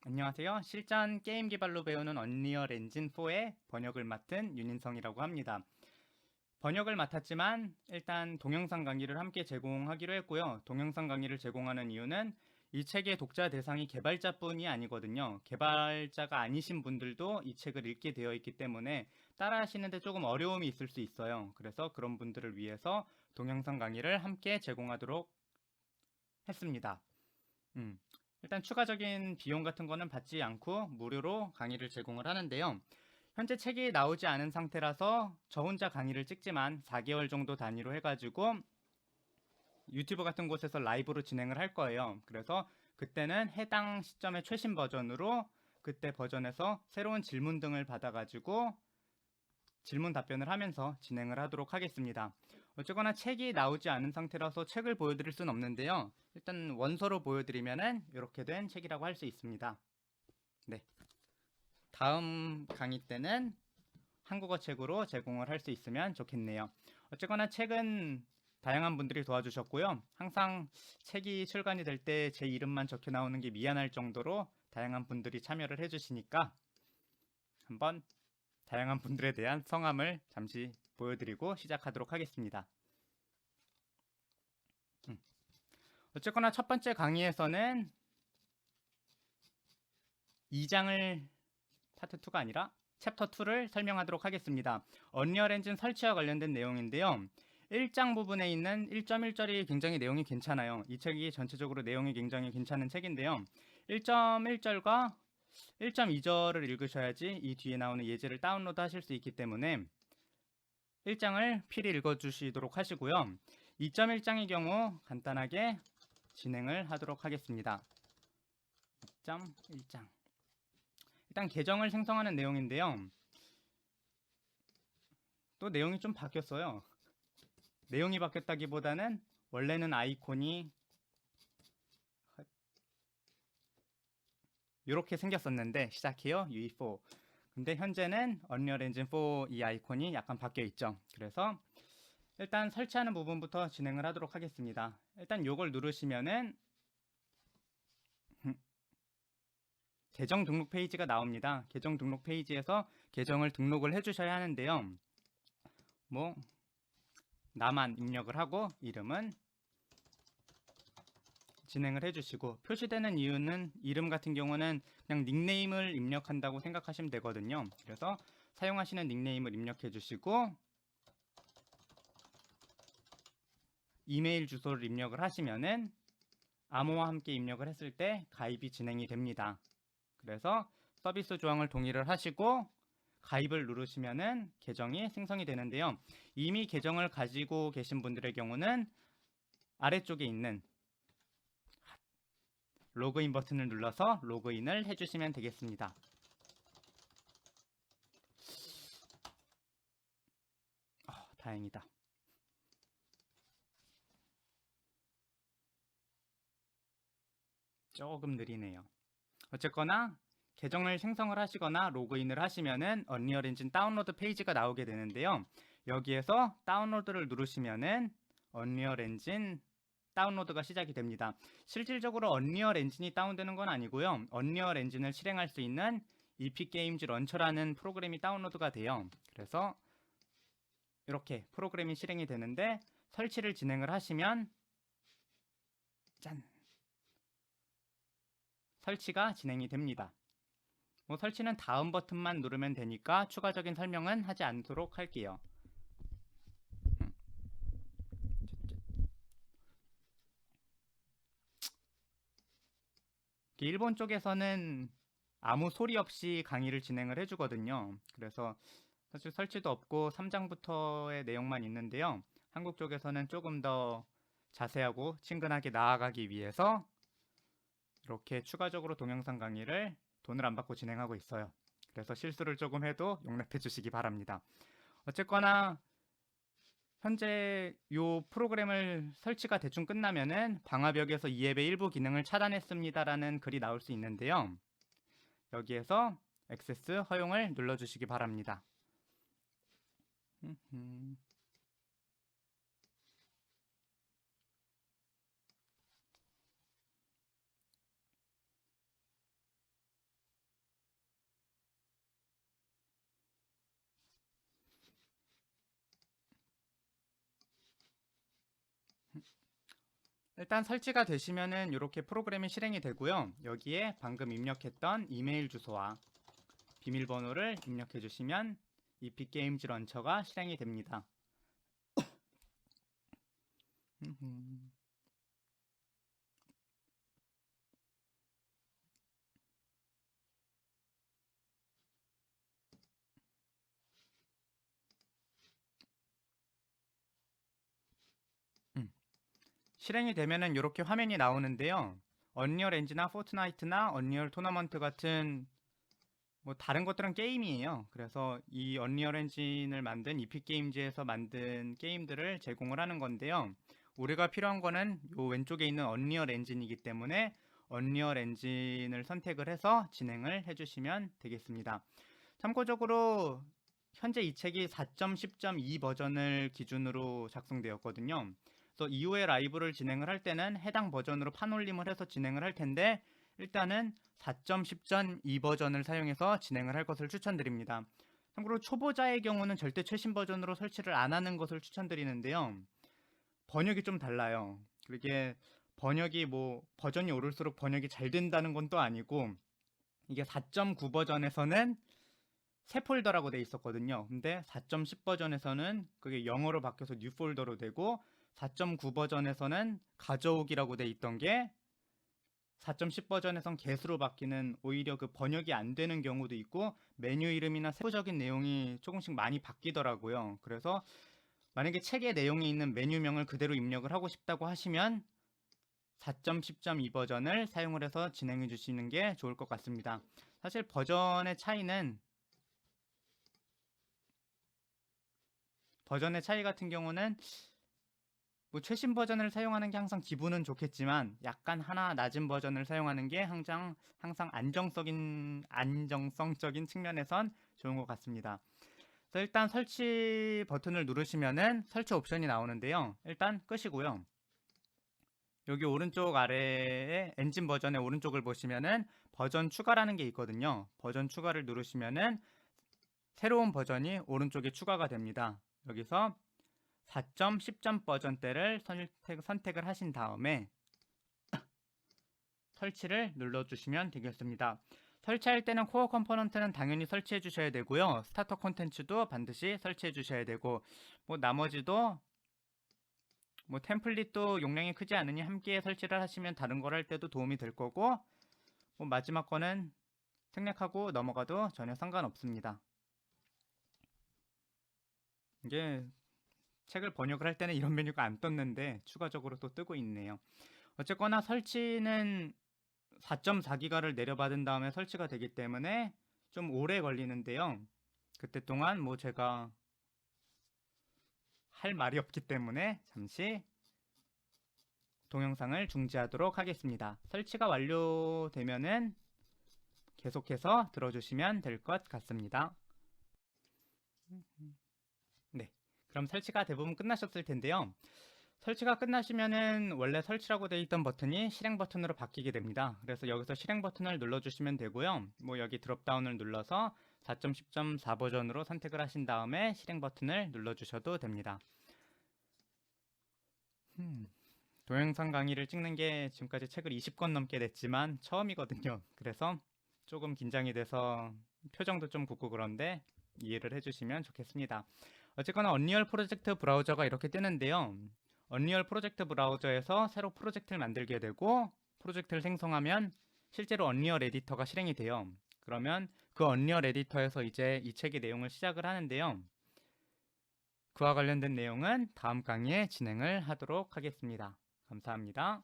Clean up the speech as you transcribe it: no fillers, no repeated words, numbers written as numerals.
안녕하세요. 실전 게임 개발로 배우는 언리얼 엔진 4의 번역을 맡은 윤인성이라고 합니다. 번역을 맡았지만 일단 동영상 강의를 함께 제공하기로 했고요. 동영상 강의를 제공하는 이유는 이 책의 독자 대상이 개발자뿐이 아니거든요. 개발자가 아니신 분들도 이 책을 읽게 되어 있기 때문에 따라 하시는데 조금 어려움이 있을 수 있어요. 그래서 그런 분들을 위해서 동영상 강의를 함께 제공하도록 했습니다. 음, 일단 추가적인 비용 같은 거는 받지 않고 무료로 강의를 제공을 하는데요. 현재 책이 나오지 않은 상태라서 저 혼자 강의를 찍지만 4개월 정도 단위로 해가지고 유튜브 같은 곳에서 라이브로 진행을 할 거예요. 그래서 그때는 해당 시점의 최신 버전으로 그때 버전에서 새로운 질문 등을 받아가지고 질문 답변을 하면서 진행을 하도록 하겠습니다. 어쨌거나 책이 나오지 않은 상태라서 책을 보여드릴 수는 없는데요. 일단 원서로 보여드리면은 이렇게 된 책이라고 할 수 있습니다. 네. 다음 강의 때는 한국어 책으로 제공을 할 수 있으면 좋겠네요. 어쨌거나 책은 다양한 분들이 도와주셨고요. 항상 책이 출간이 될 때 제 이름만 적혀 나오는 게 미안할 정도로 다양한 분들이 참여를 해주시니까 한번 다양한 분들에 대한 성함을 잠시 보여드리고 시작하도록 하겠습니다. 어쨌거나 첫 번째 강의에서는 2장을 파트 2가 아니라 챕터 2를 설명하도록 하겠습니다. 언리얼 엔진 설치와 관련된 내용인데요. 1장 부분에 있는 1.1절이 굉장히 내용이 괜찮아요. 이 책이 전체적으로 내용이 굉장히 괜찮은 책인데요. 1.1절과 1.2절을 읽으셔야지 이 뒤에 나오는 예제를 다운로드 하실 수 있기 때문에 1장을 필히 읽어주시도록 하시고요. 2.1장의 경우 간단하게 진행을 하도록 하겠습니다. 2.1장 일단 계정을 생성하는 내용인데요. 또 내용이 좀 바뀌었어요. 내용이 바뀌었다기보다는 원래는 아이콘이 이렇게 생겼었는데 시작해요 UE4 근데 현재는 언리얼 엔진 4 이 아이콘이 약간 바뀌어 있죠. 그래서 일단 설치하는 부분부터 진행을 하도록 하겠습니다. 일단 요걸 누르시면은 계정 등록 페이지가 나옵니다. 계정 등록 페이지에서 계정을 등록을 해주셔야 하는데요. 뭐 나만 입력을 하고 이름은 진행을 해주시고 표시되는 이유는 이름 같은 경우는 그냥 닉네임을 입력한다고 생각하시면 되거든요. 그래서 사용하시는 닉네임을 입력해 주시고 이메일 주소를 입력을 하시면은 암호와 함께 입력을 했을 때 가입이 진행이 됩니다. 그래서 서비스 조항을 동의를 하시고 가입을 누르시면은 계정이 생성이 되는데요. 이미 계정을 가지고 계신 분들의 경우는 아래쪽에 있는 로그인 버튼을 눌러서 로그인을 해주시면 되겠습니다. 다행이다. 조금 느리네요. 어쨌거나 계정을 생성을 하시거나 로그인을 하시면은 언리얼 엔진 다운로드 페이지가 나오게 되는데요. 여기에서 다운로드를 누르시면은 언리얼 엔진 다운로드가 시작이 됩니다. 실질적으로 언리얼 엔진이 다운되는 건 아니고요. 언리얼 엔진을 실행할 수 있는 epic games launcher라는 프로그램이 다운로드가 돼요. 그래서 이렇게 프로그램이 실행이 되는데 설치를 진행을 하시면 짠! 설치가 진행이 됩니다. 뭐 설치는 다음 버튼만 누르면 되니까 추가적인 설명은 하지 않도록 할게요. 일본 쪽에서는 아무 소리 없이 강의를 진행을 해주거든요. 그래서 사실 설치도 없고 3장부터의 내용만 있는데요. 한국 쪽에서는 조금 더 자세하고 친근하게 나아가기 위해서 이렇게 추가적으로 동영상 강의를 돈을 안 받고 진행하고 있어요. 그래서 실수를 조금 해도 용납해 주시기 바랍니다. 어쨌거나 현재 이 프로그램을 설치가 대충 끝나면은 방화벽에서 이 앱의 일부 기능을 차단했습니다라는 글이 나올 수 있는데요. 여기에서 액세스 허용을 눌러주시기 바랍니다. 일단 설치가 되시면은 이렇게 프로그램이 실행이 되고요. 여기에 방금 입력했던 이메일 주소와 비밀번호를 입력해 주시면 이픽게임즈 런처가 실행이 됩니다. 실행이 되면은 이렇게 화면이 나오는데요. 언리얼 엔진이나 포트나이트나 언리얼 토너먼트 같은 뭐 다른 것들은 게임이에요. 그래서 이 언리얼 엔진을 만든 이픽게임즈에서 만든 게임들을 제공을 하는 건데요. 우리가 필요한 거는 요 왼쪽에 있는 언리얼 엔진이기 때문에 언리얼 엔진을 선택을 해서 진행을 해주시면 되겠습니다. 참고적으로 현재 이 책이 4.10.2 버전을 기준으로 작성되었거든요. 그래서 이후에 라이브를 진행을 할 때는 해당 버전으로 판올림을 해서 진행을 할 텐데 일단은 4.10.2 버전을 사용해서 진행을 할 것을 추천드립니다. 참고로 초보자의 경우는 절대 최신 버전으로 설치를 안 하는 것을 추천드리는데요. 번역이 좀 달라요. 그게 번역이 뭐 버전이 오를수록 번역이 잘 된다는 건 또 아니고 이게 4.9 버전에서는 새 폴더라고 돼 있었거든요. 근데 4.10 버전에서는 그게 영어로 바뀌어서 뉴 폴더로 되고 4.9 버전에서는 가져오기라고 돼 있던 게 4.10 버전에선 개수로 바뀌는 오히려 그 번역이 안 되는 경우도 있고 메뉴 이름이나 세부적인 내용이 조금씩 많이 바뀌더라고요. 그래서 만약에 책의 내용이 있는 메뉴명을 그대로 입력을 하고 싶다고 하시면 4.10.2 버전을 사용을 해서 진행해 주시는 게 좋을 것 같습니다. 사실 버전의 차이 같은 경우는 뭐 최신 버전을 사용하는 게 항상 기분은 좋겠지만 약간 하나 낮은 버전을 사용하는 게 항상 안정성적인 측면에선 좋은 것 같습니다. 그래서 일단 설치 버튼을 누르시면은 설치 옵션이 나오는데요. 일단 끄시고요. 여기 오른쪽 아래에 엔진 버전의 오른쪽을 보시면은 버전 추가라는 게 있거든요. 버전 추가를 누르시면은 새로운 버전이 오른쪽에 추가가 됩니다. 여기서 4.10점 버전대를 선택을 하신 다음에 설치를 눌러주시면 되겠습니다. 설치할 때는 코어 컴포넌트는 당연히 설치해 주셔야 되고요. 스타터 콘텐츠도 반드시 설치해 주셔야 되고 뭐 나머지도 뭐 템플릿도 용량이 크지 않으니 함께 설치를 하시면 다른 걸 할 때도 도움이 될 거고 뭐 마지막 거는 생략하고 넘어가도 전혀 상관없습니다. 이게 책을 번역을 할 때는 이런 메뉴가 안 떴는데 추가적으로 또 뜨고 있네요. 어쨌거나 설치는 4.4기가를 내려받은 다음에 설치가 되기 때문에 좀 오래 걸리는데요. 그때 동안 뭐 제가 할 말이 없기 때문에 잠시 동영상을 중지하도록 하겠습니다. 설치가 완료되면은 계속해서 들어주시면 될 것 같습니다. 네, 그럼 설치가 대부분 끝나셨을 텐데요. 설치가 끝나시면은 원래 설치라고 되어 있던 버튼이 실행 버튼으로 바뀌게 됩니다. 그래서 여기서 실행 버튼을 눌러주시면 되고요. 뭐 여기 드롭다운을 눌러서 4.10.4 버전으로 선택을 하신 다음에 실행 버튼을 눌러주셔도 됩니다. 동영상 강의를 찍는 게 지금까지 책을 20권 넘게 냈지만 처음이거든요. 그래서 조금 긴장이 돼서 표정도 좀 굳고 그런데 이해를 해주시면 좋겠습니다. 어쨌거나 언리얼 프로젝트 브라우저가 이렇게 뜨는데요. 언리얼 프로젝트 브라우저에서 새로 프로젝트를 만들게 되고 프로젝트를 생성하면 실제로 언리얼 에디터가 실행이 돼요. 그러면 그 언리얼 에디터에서 이제 이 책의 내용을 시작을 하는데요. 그와 관련된 내용은 다음 강의에 진행을 하도록 하겠습니다. 감사합니다.